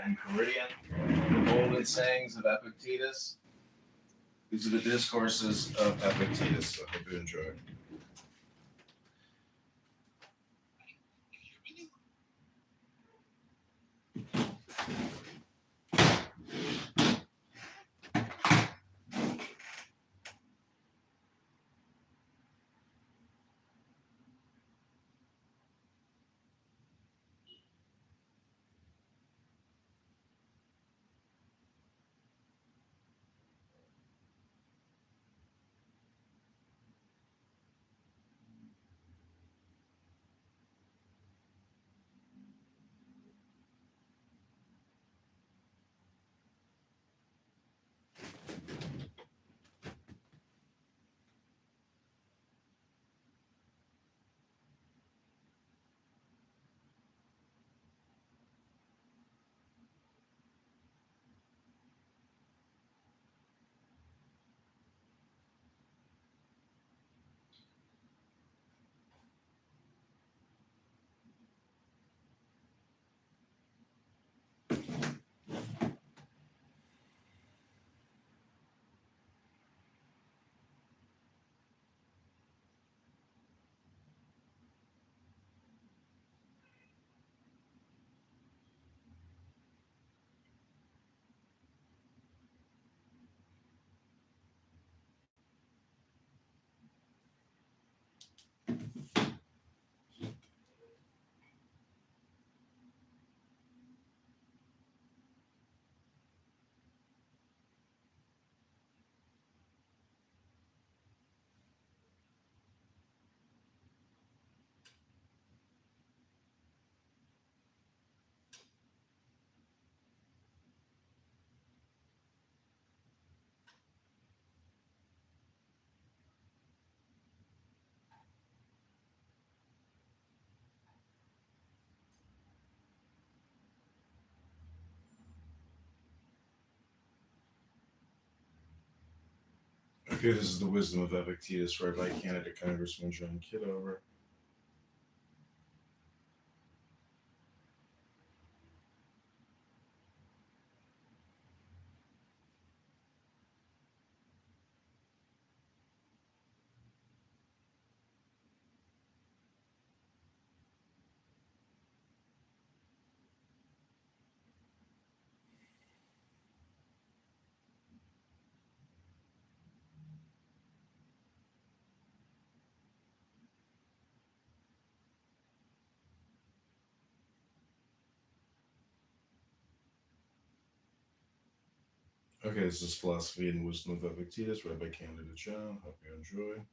Enchiridion, the golden sayings of Epictetus. These are the discourses of Epictetus, so I hope you enjoy. Okay, this is the wisdom of Epictetus, read by candidate Congressman John Kitover. Okay, this is Philosophy and Wisdom of Epictetus, read by candidate John. Hope you enjoy.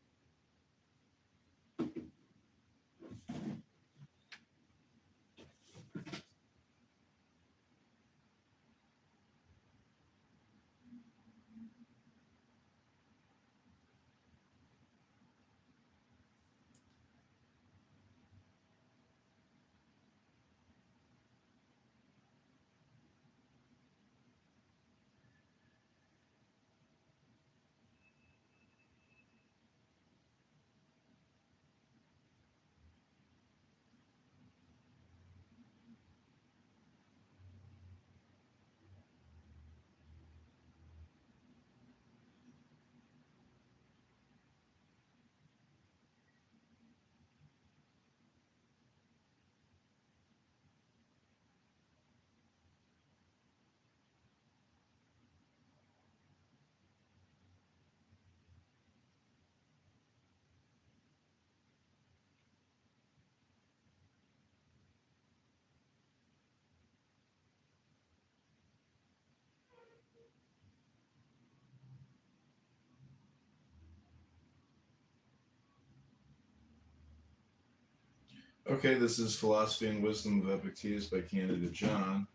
Okay, this is Philosophy and Wisdom of Epictetus by candidate John.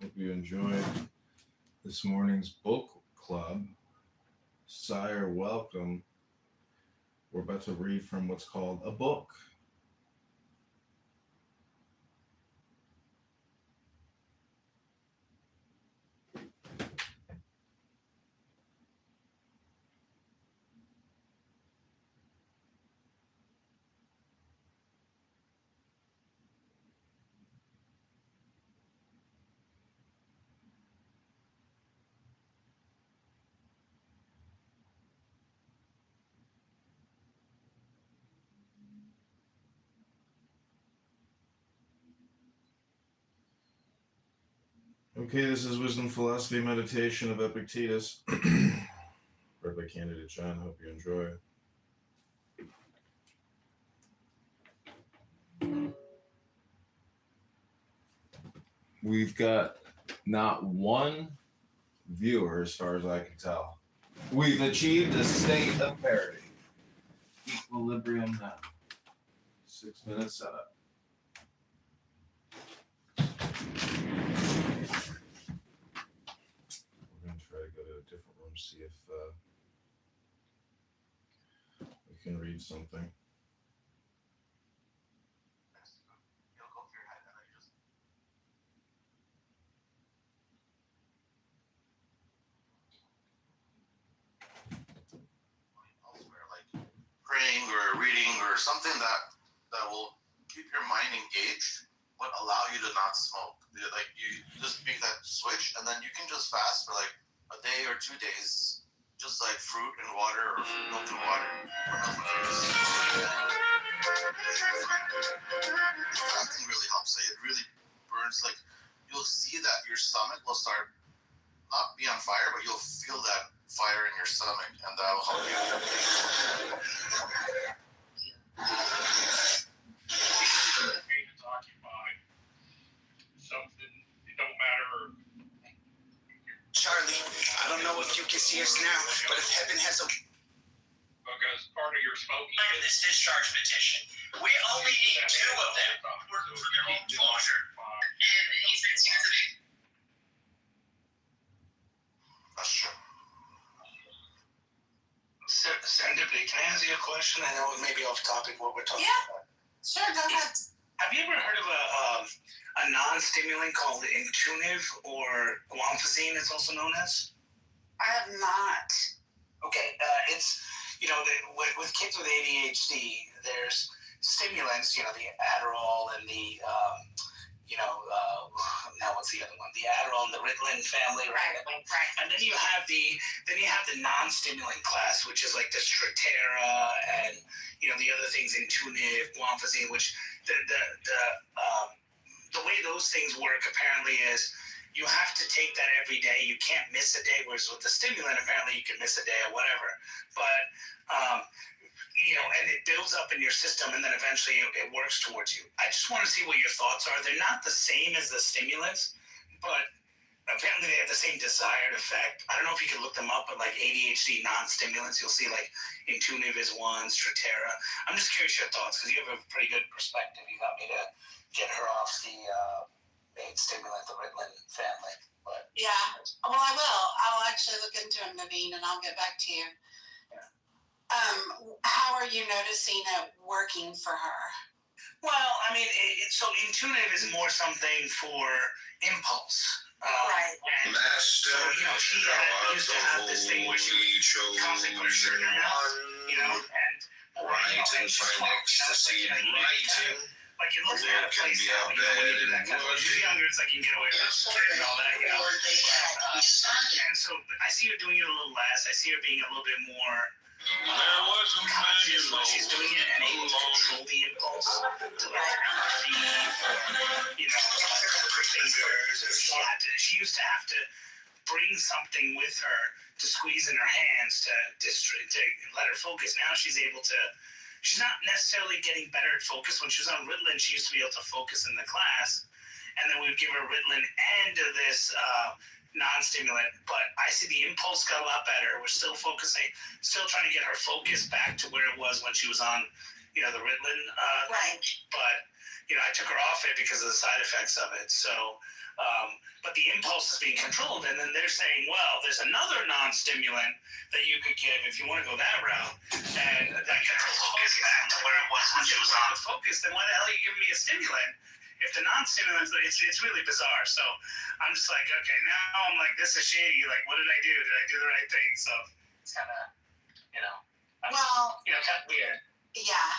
Hope you enjoyed this morning's book club. Sire, welcome. We're about to read from what's called a book. Okay, this is Wisdom, Philosophy, Meditation of Epictetus, read by Candidate John. Hope you enjoy. We've got not one viewer, as far as I can tell. We've achieved a state of parity. Equilibrium now. 6 minutes setup. We're going to try to go to a different room, see if we can read something. Praying or reading or something that will keep your mind engaged but allow you to not smoke. Like you just make that switch and then you can just fast for like a day or 2 days, just like fruit and water or milk and water. Fasting really helps. It really burns. Like you'll see that your stomach will start not be on fire, but you'll feel that fire in your stomach, and that will help you. It's occupied. Something, it don't matter. Charlie, I don't know if you can see us now, but if heaven has a... Because part of your smoking Sign this discharge petition. We only need 2 of them. We're your home closure. And he's been seen as a... That's true. Serendipity, can I ask you a question? I know it may be off topic what we're talking about. Sure, go ahead. Have you ever heard of a non-stimulant called Intuniv or guanfacine, it's also known as? I have not. Okay, it's, with kids with ADHD, there's stimulants, the Adderall and the, now what's the other one? The Adderall and the Ritalin family, right? Right. And then you have the non-stimulant class, which is like the Strattera and the other things, Intuniv, guanfacine, which the way those things work apparently is you have to take that every day. You can't miss a day. Whereas with the stimulant, apparently you can miss a day or whatever. But and it builds up in your system, and then eventually it works towards you. I just want to see what your thoughts are. They're not the same as the stimulants, but apparently they have the same desired effect. I don't know if you can look them up, but like ADHD non-stimulants, you'll see like Intuniv is one, Strattera. I'm just curious your thoughts because you have a pretty good perspective. You got me to get her off the main stimulant, the Ritalin family. But Yeah. Well, I will. I'll actually look into it, Naveen, and I'll get back to you. How are you noticing it working for her? Well, I mean, so Intuniv is more something for impulse. Right. And Master, so, she used to have this thing where she would constantly put sugar in her mouth, and ecstasy and writing. Like it looks out of place now, when you do that kind of when you're younger, it's like you can get away with it and all that, And so I see her doing it a little less. I see her being a little bit more conscious when she's doing it and able to control the impulse to like feed, her fingers, or she used to have to bring something with her to squeeze in her hands to let her focus. Now she's able to. She's not necessarily getting better at focus. When she was on Ritalin, she used to be able to focus in the class, and then we would give her Ritalin and this non-stimulant. But I see the impulse got a lot better. We're still focusing, still trying to get her focus back to where it was when she was on, the Ritalin. Right. But I took her off it because of the side effects of it. So. But the impulse is being controlled, and then they're saying, well, there's another non-stimulant that you could give if you want to go that route, and that can focus back to where it was when she was on the focus. Then why the hell are you giving me a stimulant if the non-stimulant? It's really bizarre. So I'm just like, okay, now I'm like, this is shady. Like, what did I do? Did I do the right thing? So it's kind of, Well, kind of weird. yeah.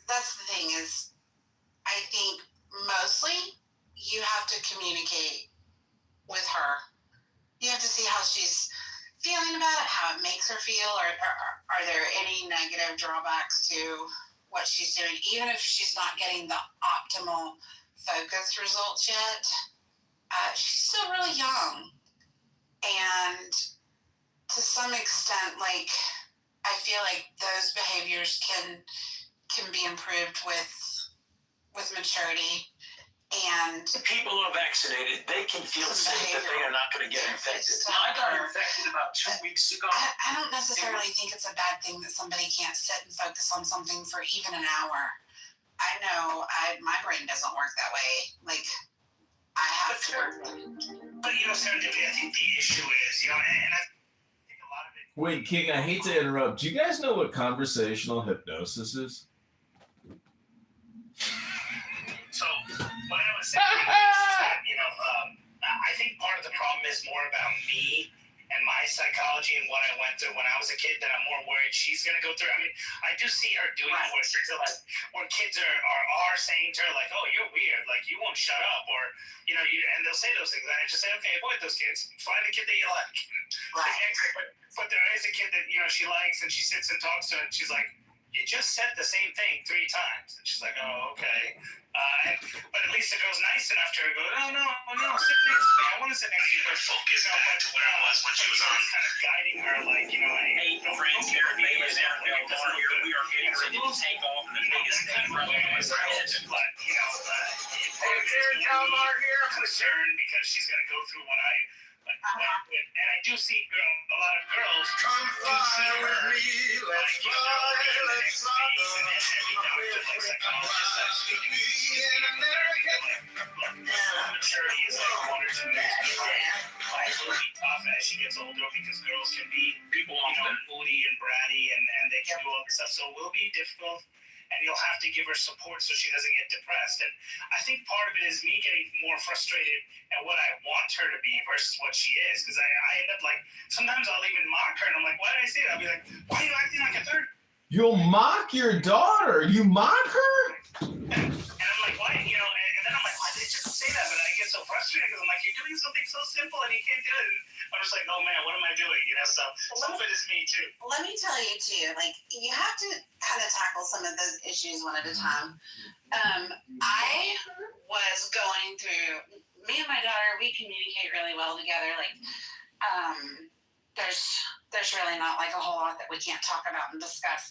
That's the thing is, I think mostly you have to communicate with her. You have to see how she's feeling about it, how it makes her feel, or are there any negative drawbacks to what she's doing, even if she's not getting the optimal focus results yet. She's still really young. some extent, like I feel like those behaviors can be improved with maturity and People who are vaccinated, they can feel some safe that they are not going to get infected. So I got infected about 2 weeks ago. I don't necessarily think it's a bad thing that somebody can't sit and focus on something for even an hour. I know my brain doesn't work that way. Like I have to work. But serendipity, I think the issue is, and I think a lot of it. Wait, King, I hate to interrupt. Do you guys know what conversational hypnosis is? So what I was saying is that, I think part of the problem is more about me and my psychology and what I went through when I was a kid, that I'm more worried she's going to go through. I mean, I do see her doing it where kids are saying to her, like, oh, you're weird, like, you won't shut up, or, and they'll say those things. And I just say, okay, avoid those kids. Find a kid that you like. Right. But there is a kid that, she likes, and she sits and talks to her, and she's like, you just said the same thing 3 times. And she's like, oh, okay. But at least the girl's nice enough to her to go, oh, no, sit next to me. I want to sit next to you. But focus back to where I was when she was on. Kind of guiding her, like, hey, friends here, mayors there, we are getting ready to take off in the biggest thing for our lives. But, I'm concerned because she's going to go through what I. And I do see a lot of girls Come fly with me, let's fly, let's fly. Maturity is like 1 or 2 years. Life will be tough as she gets older because girls can be, moody and bratty, and they can do all this stuff. So it will be difficult. And you'll have to give her support so she doesn't get depressed. And I think part of it is me getting more frustrated at what I want her to be versus what she is. Because I end up like, sometimes I'll even mock her, and I'm like, why did I say that? I'll be like, why are you acting like a third? You'll mock your daughter? You mock her? And I'm like, why? And then I'm like, why did you just say that? But I get so frustrated because I'm like, you're doing something so simple and you can't do it. And I'm just like, oh man, what am I doing? So some of it is me too. Let me tell you too, like you have to kind of tackle some of those issues one at a time. I was going through, me and my daughter, we communicate really well together. Like, there's really not like a whole lot that we can't talk about and discuss.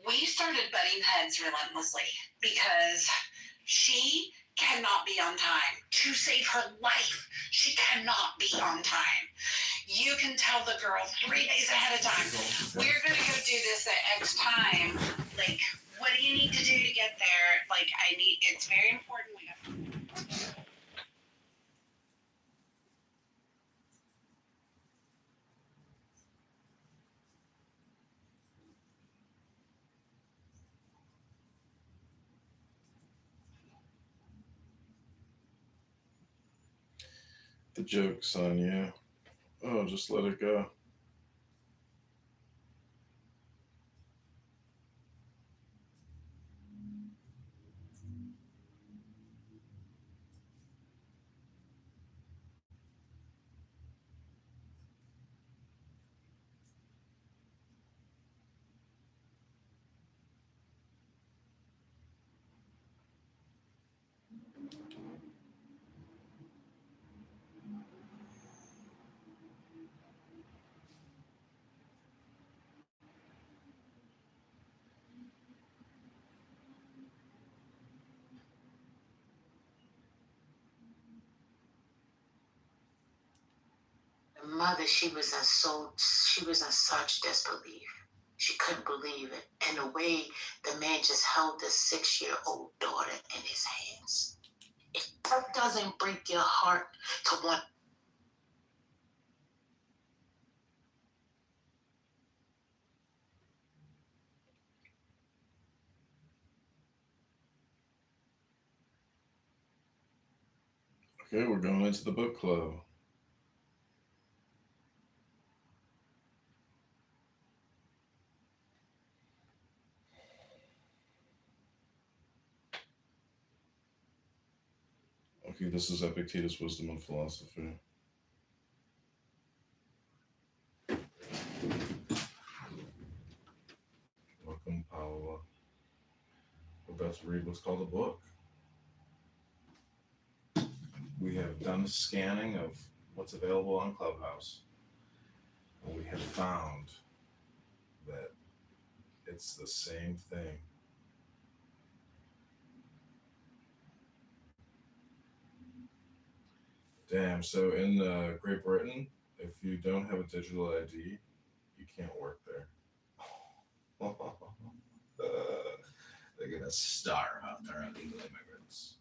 We started butting heads relentlessly because she cannot be on time. To save her life, she cannot be on time. You can tell the girl 3 days ahead of time, we're going to go do this at X time. Like, what do you need to do to get there? Like, it's very important. We have. The joke's on you. Oh, just let it go. Mother, she was in such disbelief. She couldn't believe it. And the way the man just held this 6-year-old daughter in his hands. It doesn't break your heart to want. Okay, we're going into the book club. Okay, this is Epictetus' Wisdom and Philosophy. Welcome, Paola. We're about to read what's called a book. We have done a scanning of what's available on Clubhouse. we have found that it's the same thing. Damn, so in Great Britain, if you don't have a digital ID, you can't work there. They're gonna starve out there, illegal immigrants.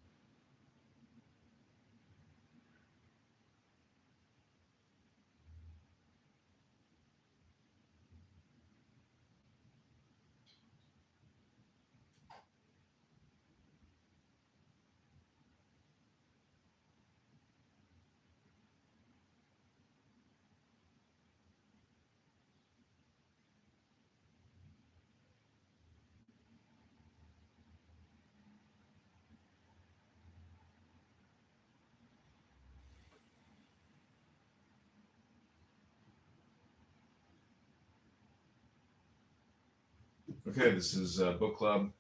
Okay, this is book club.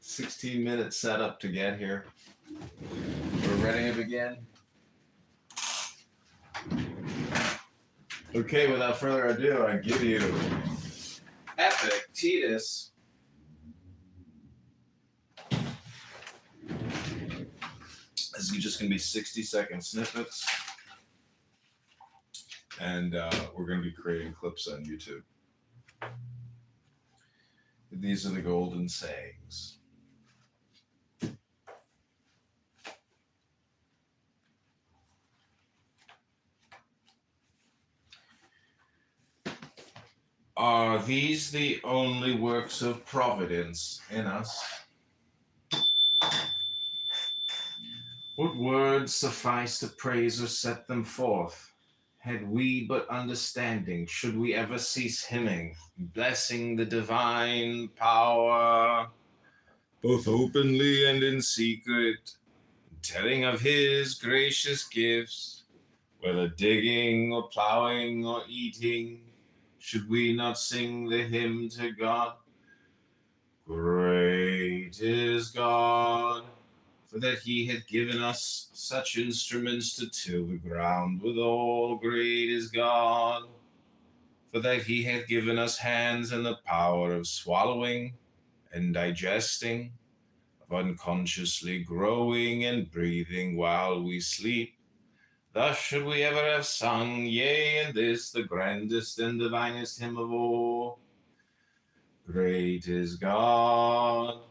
16-minute setup to get here. We're ready to begin. Okay, without further ado, I give you Epictetus. This is just going to be 60-second snippets. And we're going to be creating clips on YouTube. These are the golden sayings. Are these the only works of providence in us? What words suffice to praise or set them forth? Had we but understanding, should we ever cease hymning, blessing the divine power, both openly and in secret, telling of his gracious gifts, whether digging or plowing or eating, should we not sing the hymn to God? Great is God, for that he had given us such instruments to till the ground withal. Great is God, for that he had given us hands and the power of swallowing and digesting, of unconsciously growing and breathing while we sleep. Thus should we ever have sung, yea, and this the grandest and divinest hymn of all. Great is God,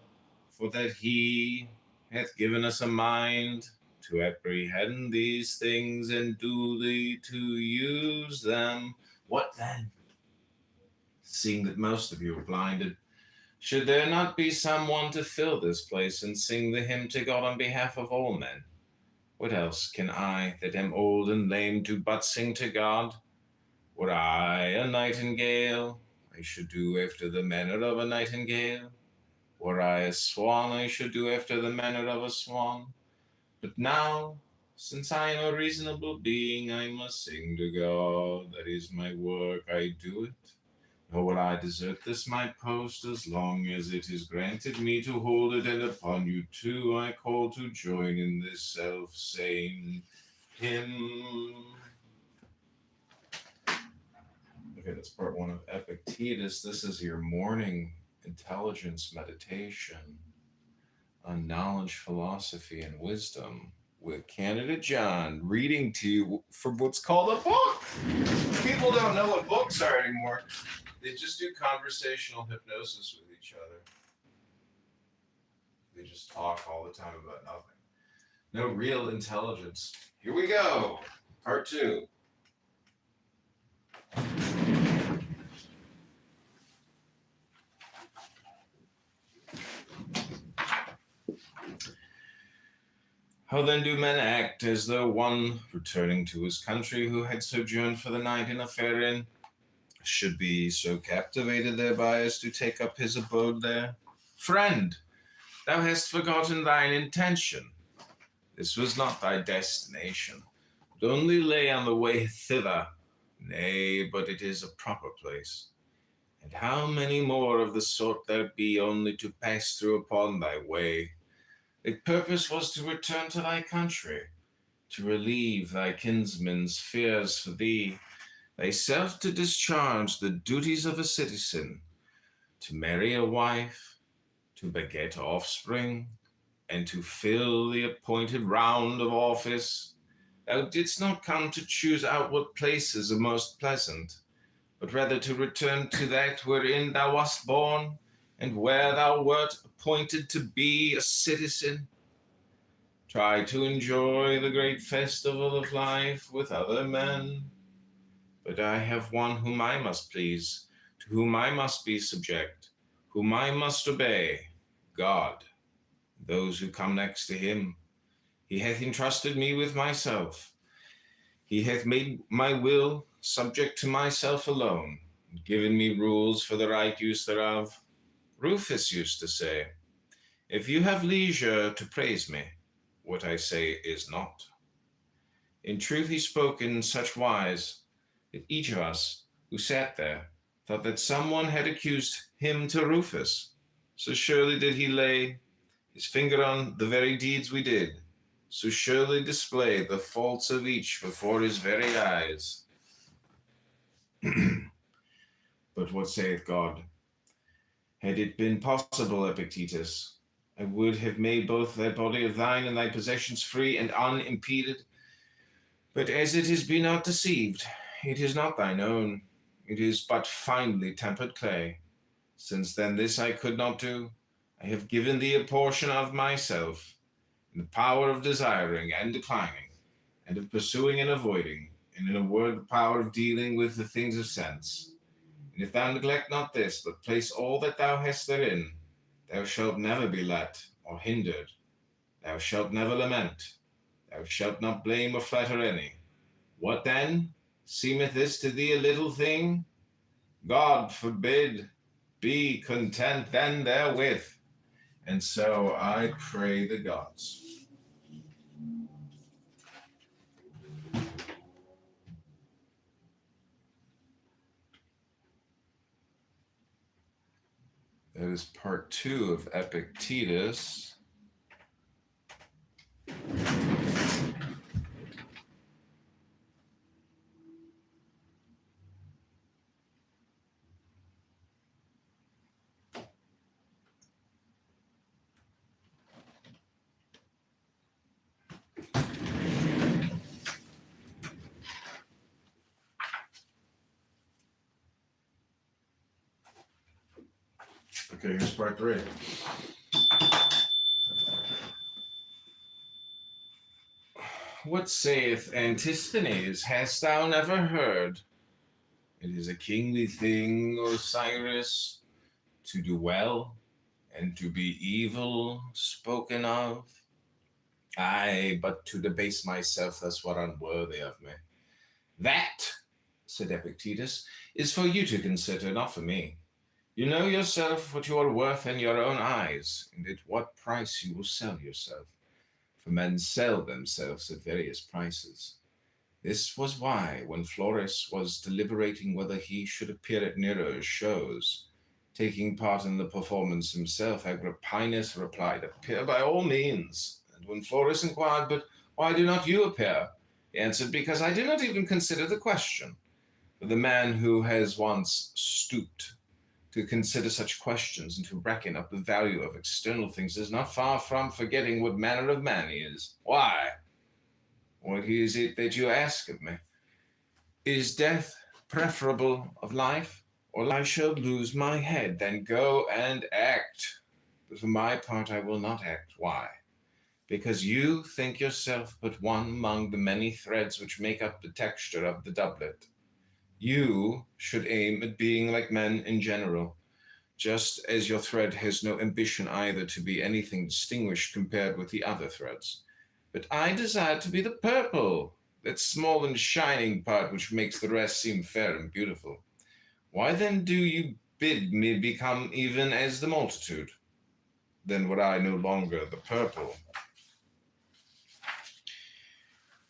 for that he hath given us a mind to apprehend these things and duly to use them. What then? Seeing that most of you are blinded, should there not be someone to fill this place and sing the hymn to God on behalf of all men? What else can I, that am old and lame, do but sing to God? Were I a nightingale, I should do after the manner of a nightingale. Were I a swan, I should do after the manner of a swan. But now, since I am a reasonable being, I must sing to God. That is my work, I do it. Nor will I desert this my post as long as it is granted me to hold it, and upon you too I call to join in this self-same hymn. Okay, that's part one of Epictetus. This is your morning intelligence meditation on knowledge, philosophy, and wisdom with Candidate John, reading to you from what's called a book. People don't know what books are anymore. They just do conversational hypnosis with each other. They just talk all the time about nothing. No real intelligence. Here we go. Part two. How then do men act as though one returning to his country who had sojourned for the night in a fair inn should be so captivated thereby as to take up his abode there? Friend, thou hast forgotten thine intention. This was not thy destination, but only lay on the way thither. Nay, but it is a proper place. And how many more of the sort there be only to pass through upon thy way? Thy purpose was to return to thy country, to relieve thy kinsmen's fears for thee, thyself to discharge the duties of a citizen, to marry a wife, to beget offspring, and to fill the appointed round of office. Thou didst not come to choose out what places are most pleasant, but rather to return to that wherein thou wast born, and where thou wert appointed to be a citizen. Try to enjoy the great festival of life with other men. But I have one whom I must please, to whom I must be subject, whom I must obey, God. Those who come next to him. He hath entrusted me with myself. He hath made my will subject to myself alone, and given me rules for the right use thereof. Rufus used to say, if you have leisure to praise me, what I say is not. In truth he spoke in such wise that each of us who sat there thought that someone had accused him to Rufus. So surely did he lay his finger on the very deeds we did, so surely display the faults of each before his very eyes. But what saith God? Had it been possible, Epictetus, I would have made both thy body of thine and thy possessions free and unimpeded. But as it is, be not deceived, it is not thine own, it is but finely tempered clay. Since then this I could not do, I have given thee a portion of myself, in the power of desiring and declining, and of pursuing and avoiding, and in a word, the power of dealing with the things of sense. And if thou neglect not this, but place all that thou hast therein, thou shalt never be let or hindered. Thou shalt never lament. Thou shalt not blame or flatter any. What then? Seemeth this to thee a little thing? God forbid. Be content then therewith. And so I pray the gods. That is part 2 of Epictetus. Okay, here's part 3. What saith Antisthenes? Hast thou never heard? It is a kingly thing, Osiris, to do well and to be evil spoken of. Aye, but to debase myself thus were unworthy of me. That, said Epictetus, is for you to consider, not for me. You know yourself what you are worth in your own eyes, and at what price you will sell yourself. For men sell themselves at various prices. This was why, when Florus was deliberating whether he should appear at Nero's shows, taking part in the performance himself, Agrippinus replied, appear by all means. And when Florus inquired, but why do not you appear? He answered, because I do not even consider the question. For the man who has once stooped to consider such questions and to reckon up the value of external things is not far from forgetting what manner of man he is. Why? What is it that you ask of me? Is death preferable of life? Or I shall lose my head, then go and act. But for my part, I will not act. Why? Because you think yourself but one among the many threads which make up the texture of the doublet. You should aim at being like men in general, just as your thread has no ambition either to be anything distinguished compared with the other threads. But I desire to be the purple, that small and shining part which makes the rest seem fair and beautiful. Why then do you bid me become even as the multitude? Then were I no longer the purple.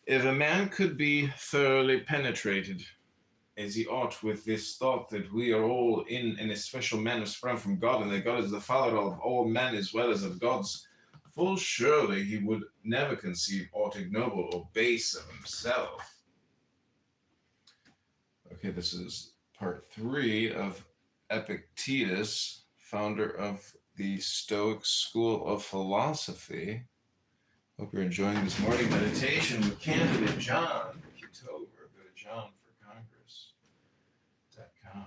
If a man could be thoroughly penetrated, as he ought, with this thought that we are all in an especial manner sprung from God, and that God is the Father of all men as well as of gods, full surely he would never conceive aught ignoble or base of himself. Okay, this is part 3 of Epictetus, founder of the Stoic School of Philosophy. Hope you're enjoying this morning meditation with candidate John Kitover. Go to johnforcongress.com.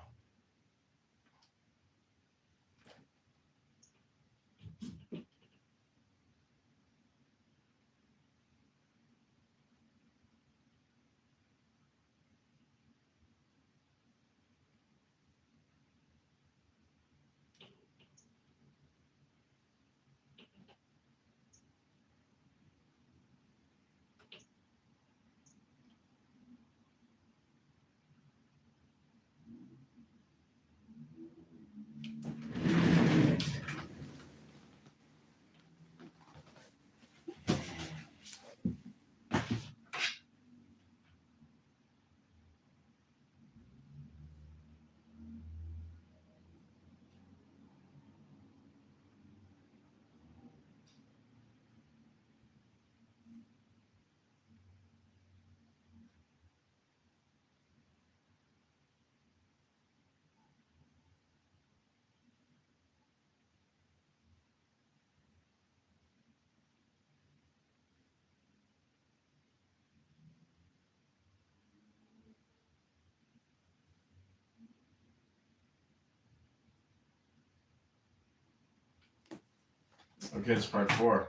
Okay, it's part 4.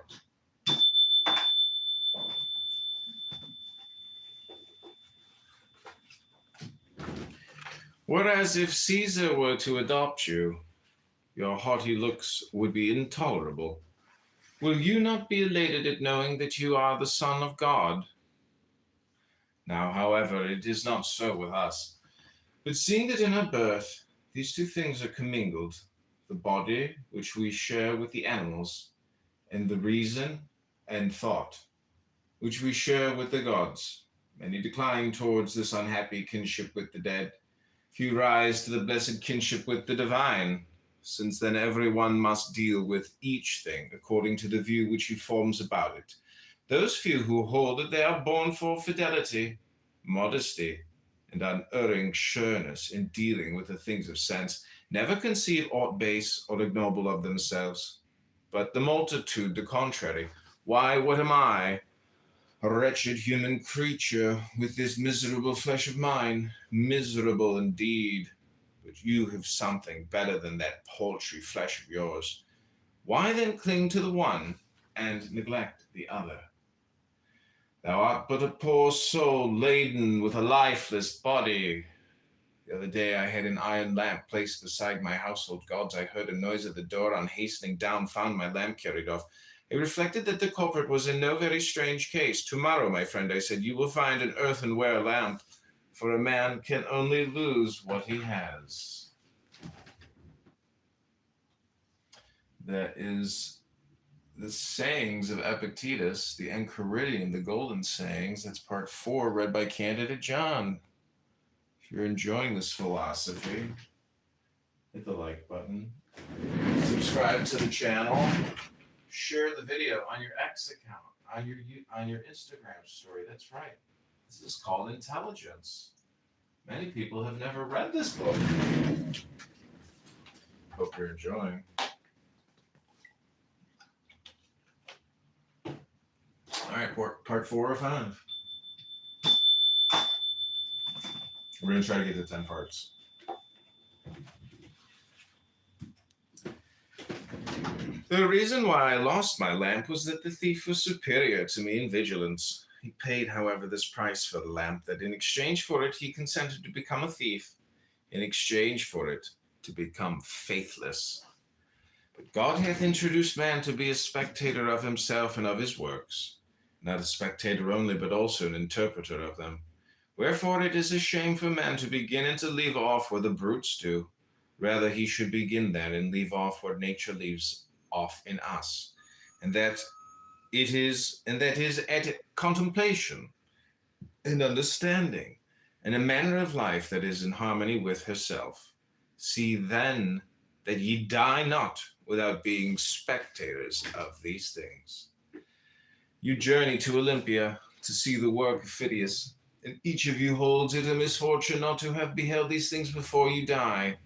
Whereas if Caesar were to adopt you, your haughty looks would be intolerable. Will you not be elated at knowing that you are the Son of God? Now, however, it is not so with us. But seeing that in her birth these two things are commingled, the body which we share with the animals, and the reason and thought which we share with the gods, many decline towards this unhappy kinship with the dead, few rise to the blessed kinship with the divine, since then every one must deal with each thing according to the view which he forms about it. Those few who hold that they are born for fidelity, modesty, and unerring sureness in dealing with the things of sense, never conceive aught base or ignoble of themselves. But the multitude the contrary. Why, what am I? A wretched human creature with this miserable flesh of mine, miserable indeed, but you have something better than that paltry flesh of yours. Why then cling to the one and neglect the other? Thou art but a poor soul laden with a lifeless body. The other day I had an iron lamp placed beside my household gods. I heard a noise at the door. On hastening down, found my lamp carried off. I reflected that the culprit was in no very strange case. Tomorrow, my friend, I said, you will find an earthenware lamp, for a man can only lose what he has. That is the sayings of Epictetus, the Enchiridion, the golden sayings. That's part 4, read by candidate John. If you're enjoying this philosophy, hit the like button, subscribe to the channel, share the video on your X account, on your Instagram story. That's right. This is called intelligence. Many people have never read this book. Hope you're enjoying. All right, part 4 or 5. We're going to try to get to 10 parts. The reason why I lost my lamp was that the thief was superior to me in vigilance. He paid, however, this price for the lamp, that in exchange for it he consented to become a thief, in exchange for it to become faithless. But God hath introduced man to be a spectator of himself and of his works, not a spectator only, but also an interpreter of them. Wherefore it is a shame for man to begin and to leave off where the brutes do. Rather he should begin there and leave off where nature leaves off in us, and that is at contemplation and understanding, and a manner of life that is in harmony with herself. See then that ye die not without being spectators of these things. You journey to Olympia to see the work of Phidias, and each of you holds it a misfortune not to have beheld these things before you die.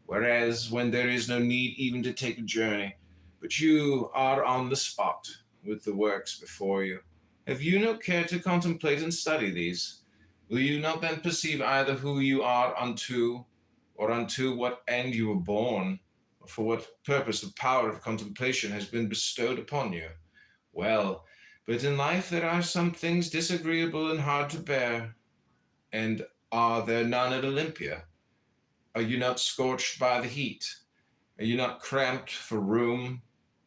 Whereas when there is no need even to take a journey, but you are on the spot with the works before you, have you no care to contemplate and study these? Will you not then perceive either who you are unto, or unto what end you were born, or for what purpose the power of contemplation has been bestowed upon you? Well, but in life there are some things disagreeable and hard to bear, and are there none at Olympia? Are you not scorched by the heat? Are you not cramped for room?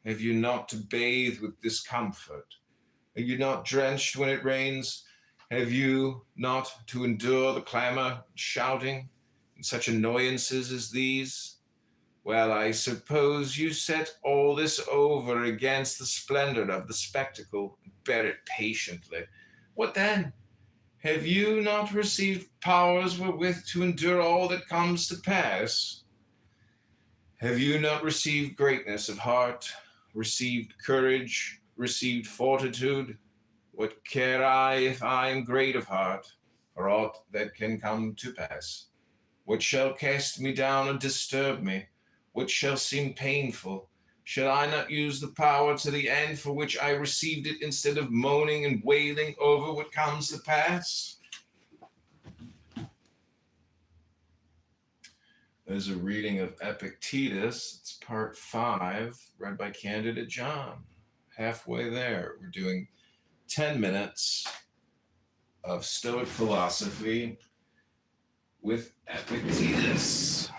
Have you not to bathe with discomfort? Are you not drenched when it rains? Have you not to endure the clamor, shouting, and such annoyances as these? Well, I suppose you set all this over against the splendor of the spectacle and bear it patiently. What then? Have you not received powers wherewith to endure all that comes to pass? Have you not received greatness of heart, received courage, received fortitude? What care I if I am great of heart, for aught that can come to pass? What shall cast me down or disturb me? What shall seem painful? Shall I not use the power to the end for which I received it, instead of moaning and wailing over what comes to pass? There's a reading of Epictetus. It's part 5, read by Candidate John. Halfway there. We're doing 10 minutes of Stoic philosophy with Epictetus.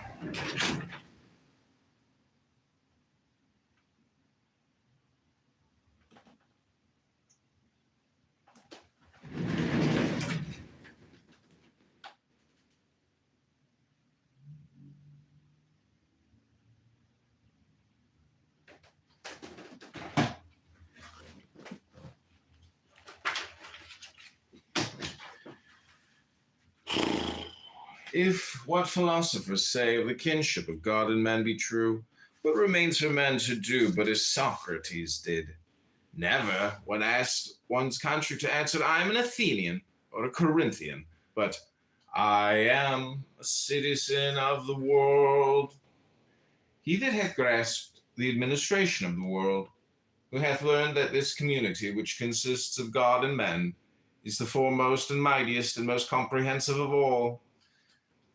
If what philosophers say of the kinship of God and man be true, what remains for men to do but as Socrates did? Never, when asked one's country, to answer, I am an Athenian or a Corinthian, but I am a citizen of the world. He that hath grasped the administration of the world, who hath learned that this community, which consists of God and men, is the foremost and mightiest and most comprehensive of all,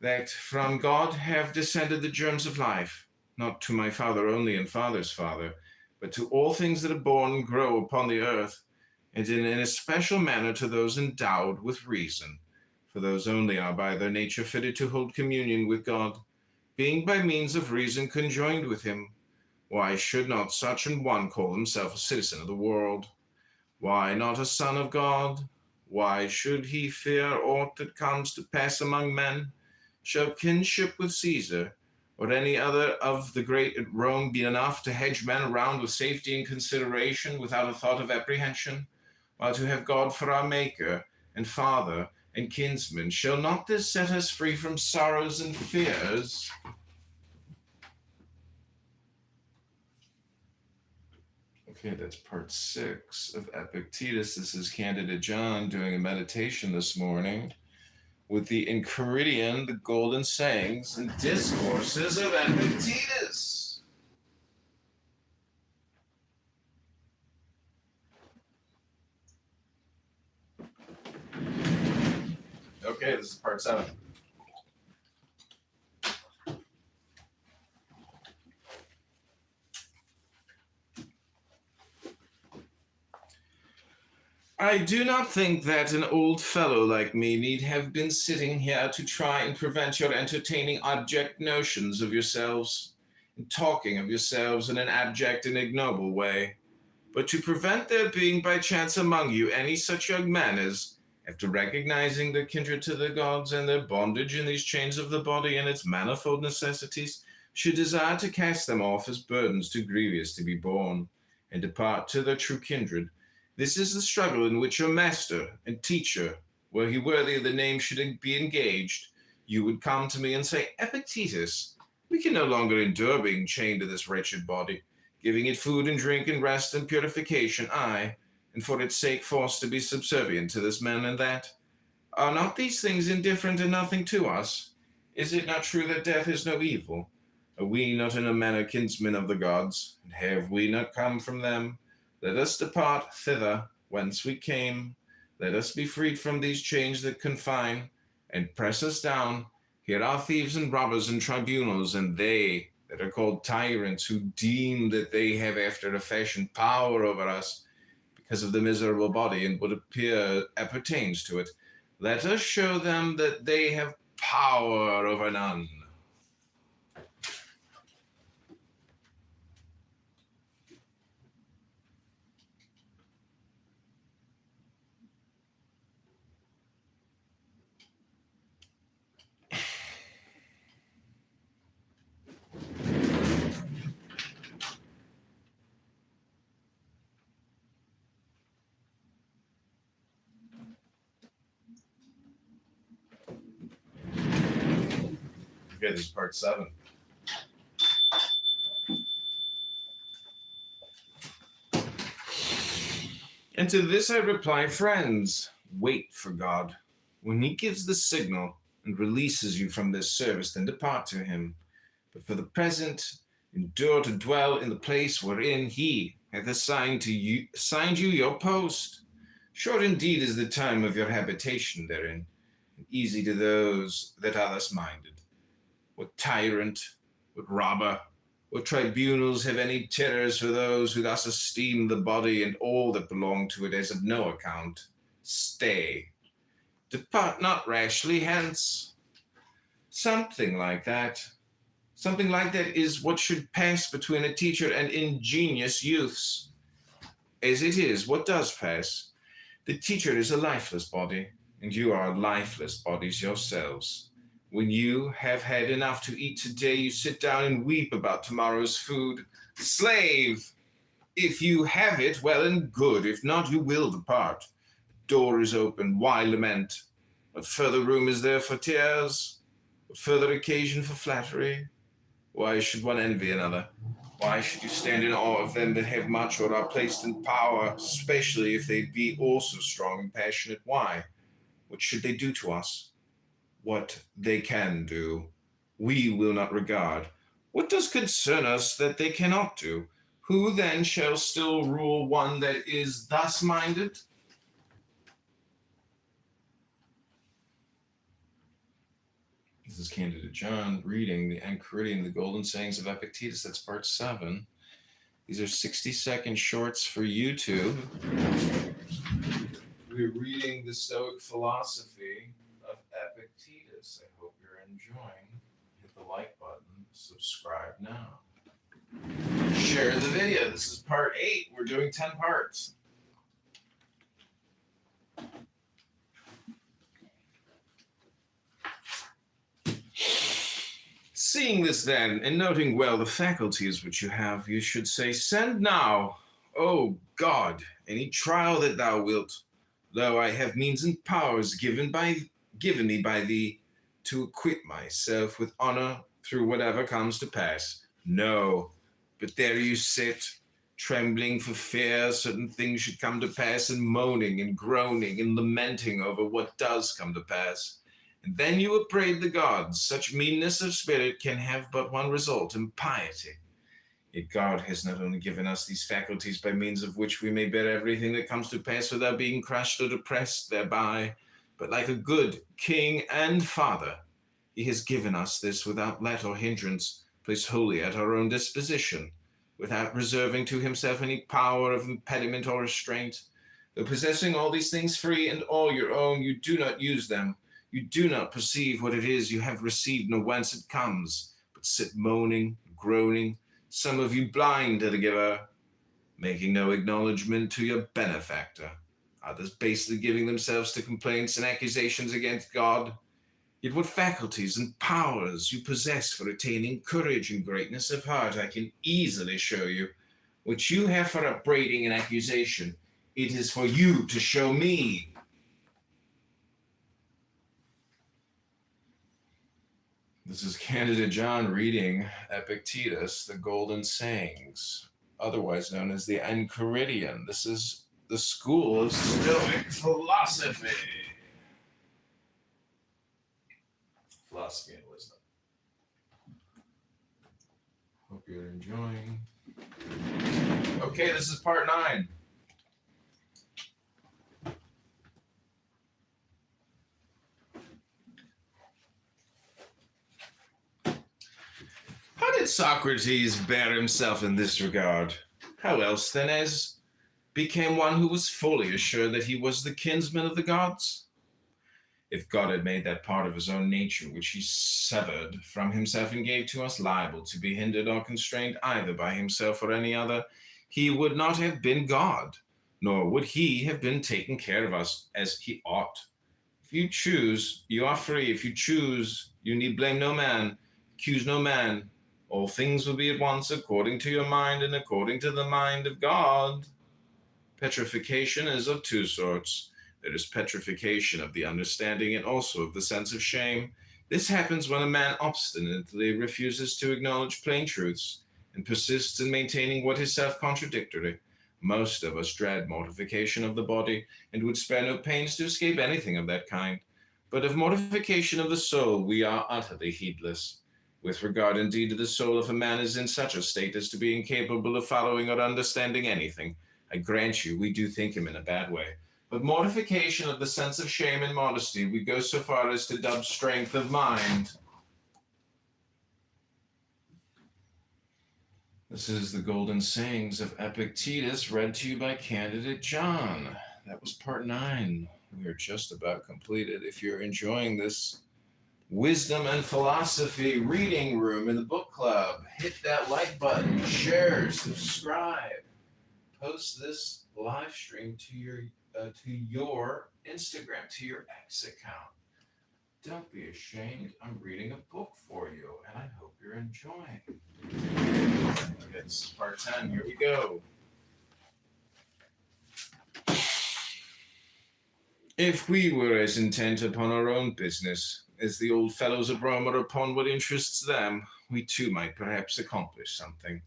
that from God have descended the germs of life, not to my father only and father's father, but to all things that are born and grow upon the earth, and in an especial manner to those endowed with reason, for those only are by their nature fitted to hold communion with God, being by means of reason conjoined with him. Why should not such an one call himself a citizen of the world? Why not a son of God? Why should he fear aught that comes to pass among men? Shall kinship with Caesar or any other of the great at Rome be enough to hedge men around with safety and consideration, without a thought of apprehension? While to have God for our Maker and Father and kinsman, shall not this set us free from sorrows and fears? Okay, that's part 6 of Epictetus. This is Candidate John doing a meditation this morning with the Enchiridion, the Golden Sayings and Discourses of Epictetus. Okay, this is part 7. I do not think that an old fellow like me need have been sitting here to try and prevent your entertaining abject notions of yourselves, and talking of yourselves in an abject and ignoble way, but to prevent there being by chance among you any such young men as, after recognizing their kindred to the gods and their bondage in these chains of the body and its manifold necessities, should desire to cast them off as burdens too grievous to be borne, and depart to their true kindred. This is the struggle in which your master and teacher, were he worthy of the name, should be engaged. You would come to me and say, Epictetus, we can no longer endure being chained to this wretched body, giving it food and drink and rest and purification, aye, and for its sake forced to be subservient to this man and that. Are not these things indifferent and nothing to us? Is it not true that death is no evil? Are we not in a manner kinsmen of the gods? And have we not come from them? Let us depart thither whence we came. Let us be freed from these chains that confine and press us down. Here are thieves and robbers and tribunals, and they that are called tyrants, who deem that they have after a fashion power over us because of the miserable body and what appertains to it. Let us show them that they have power over none. Okay, this is part 7. And to this I reply, friends, wait for God. When he gives the signal and releases you from this service, then depart to him. But for the present, endure to dwell in the place wherein he hath assigned you your post. Short indeed is the time of your habitation therein, and easy to those that are thus minded. What tyrant, what robber, what tribunals have any terrors for those who thus esteem the body and all that belong to it as of no account? Stay, depart not rashly hence. Something like that is what should pass between a teacher and ingenious youths. As it is, what does pass? The teacher is a lifeless body, and you are lifeless bodies yourselves. When you have had enough to eat today, you sit down and weep about tomorrow's food. Slave! If you have it, well and good. If not, you will depart. Door is open. Why lament? What further room is there for tears? What further occasion for flattery? Why should one envy another? Why should you stand in awe of them that have much or are placed in power, especially if they be also strong and passionate? Why? What should they do to us? What they can do, we will not regard. What does concern us that they cannot do? Who then shall still rule one that is thus minded? This is Candidate John reading the Enchiridion, the Golden Sayings of Epictetus. That's part 7. These are 60-second shorts for YouTube. We're reading the Stoic philosophy of Epictetus. I hope you're enjoying. Hit the like button. Subscribe now. Share the video. This is part 8. We're doing 10 parts. Seeing this then, and noting well the faculties which you have, you should say, send now, O God, any trial that thou wilt, though I have means and powers given me by thee, to acquit myself with honor through whatever comes to pass. No, but there you sit, trembling for fear certain things should come to pass, and moaning and groaning and lamenting over what does come to pass. And then you upbraid the gods. Such meanness of spirit can have but one result, impiety. Yet God has not only given us these faculties by means of which we may bear everything that comes to pass without being crushed or depressed thereby, but like a good king and father, he has given us this without let or hindrance, placed wholly at our own disposition, without reserving to himself any power of impediment or restraint. Though possessing all these things free and all your own, you do not use them. You do not perceive what it is you have received, nor whence it comes, but sit moaning, groaning, some of you blind to the giver, making no acknowledgement to your benefactor, others basely giving themselves to complaints and accusations against God. Yet what faculties and powers you possess for attaining courage and greatness of heart, I can easily show you. What you have for upbraiding and accusation, it is for you to show me. This is Candidate John reading Epictetus, the Golden Sayings, otherwise known as the Enchiridion. This is the school of Stoic philosophy. Philosophy and Wisdom. Hope you're enjoying. Okay, this is part 9. How did Socrates bear himself in this regard? How else then as became one who was fully assured that he was the kinsman of the gods? If God had made that part of his own nature which he severed from himself and gave to us liable to be hindered or constrained either by himself or any other, he would not have been God, nor would he have been taking care of us as he ought. If you choose, you are free. If you choose, you need blame no man, accuse no man. All things will be at once according to your mind and according to the mind of God. Petrification is of 2 sorts. There is petrification of the understanding and also of the sense of shame. This happens when a man obstinately refuses to acknowledge plain truths and persists in maintaining what is self-contradictory. Most of us dread mortification of the body and would spare no pains to escape anything of that kind. But of mortification of the soul we are utterly heedless. With regard indeed to the soul, if a man is in such a state as to be incapable of following or understanding anything, I grant you, we do think him in a bad way. But mortification of the sense of shame and modesty, we go so far as to dub strength of mind. This is the Golden Sayings of Epictetus, read to you by Candidate John. That was part 9. We are just about completed. If you're enjoying this Wisdom and Philosophy reading room in the book club, hit that like button, share, subscribe. Post this live stream to your Instagram, to your X account. Don't be ashamed. I'm reading a book for you, and I hope you're enjoying. Okay, this is part 10. Here we go. If we were as intent upon our own business as the old fellows at Rome are upon what interests them, we too might perhaps accomplish something.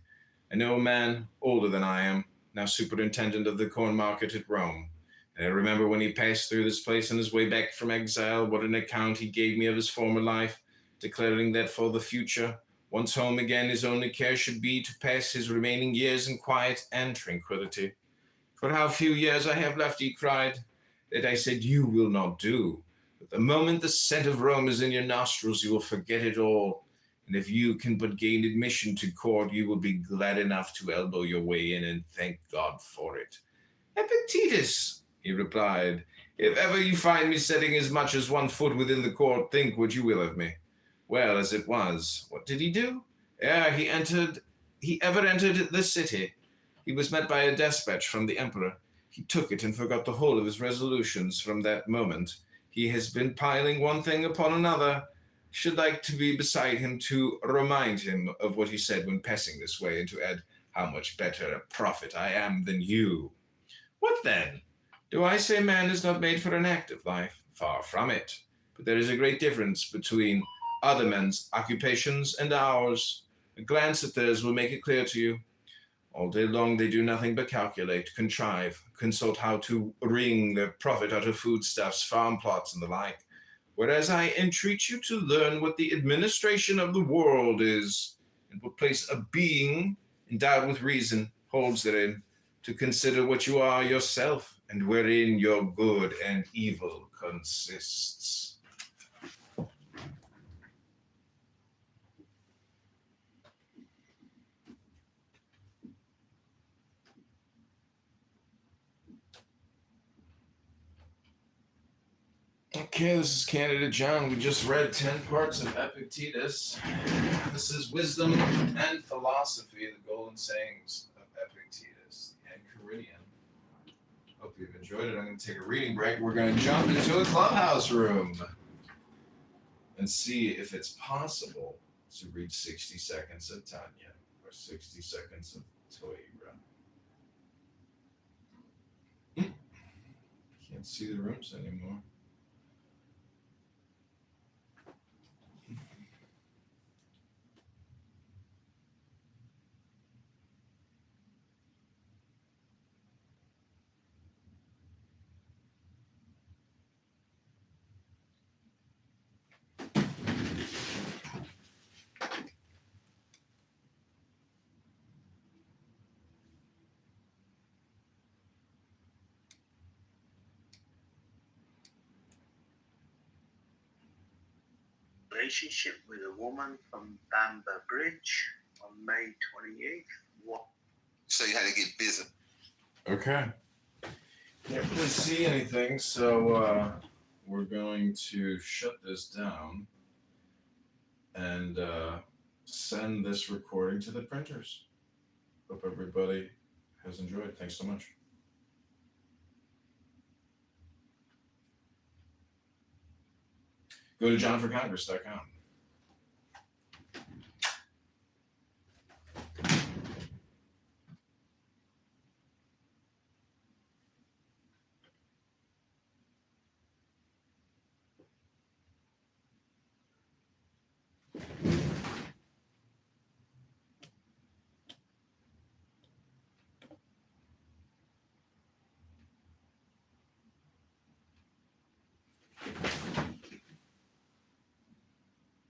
I know a man older than I am, now superintendent of the corn market at Rome. And I remember when he passed through this place on his way back from exile, what an account he gave me of his former life, declaring that for the future, once home again, his only care should be to pass his remaining years in quiet and tranquility. For how few years I have left, he cried, that I said you will not do. But the moment the scent of Rome is in your nostrils, you will forget it all. And if you can but gain admission to court, you will be glad enough to elbow your way in and thank God for it. Epictetus, he replied, if ever you find me setting as much as 1 foot within the court, think what you will of me. Well, as it was, what did he do? Ere he ever entered the city, he was met by a despatch from the emperor. He took it and forgot the whole of his resolutions. From that moment, he has been piling one thing upon another. Should like to be beside him to remind him of what he said when passing this way, and to add how much better a prophet I am than you. What then? Do I say man is not made for an active life? Far from it. But there is a great difference between other men's occupations and ours. A glance at theirs will make it clear to you. All day long they do nothing but calculate, contrive, consult how to wring their profit out of foodstuffs, farm plots, and the like. Whereas I entreat you to learn what the administration of the world is, and what place a being endowed with reason holds therein, to consider what you are yourself, and wherein your good and evil consists. Okay, this is Candidate John. We just read 10 parts of Epictetus. This is Wisdom and Philosophy, the Golden Sayings of Epictetus, the Enchiridion. Hope you've enjoyed it. I'm going to take a reading break. We're going to jump into a clubhouse room and see if it's possible to read 60 seconds of Tanya or 60 seconds of Toira. Can't see the rooms anymore. relationship with a woman from Bamber Bridge on May 28th. What? So you had to get busy. Okay. Can't really see anything, so we're going to shut this down and send this recording to the printers. Hope everybody has enjoyed. Thanks so much. Go to johnforcongress.com.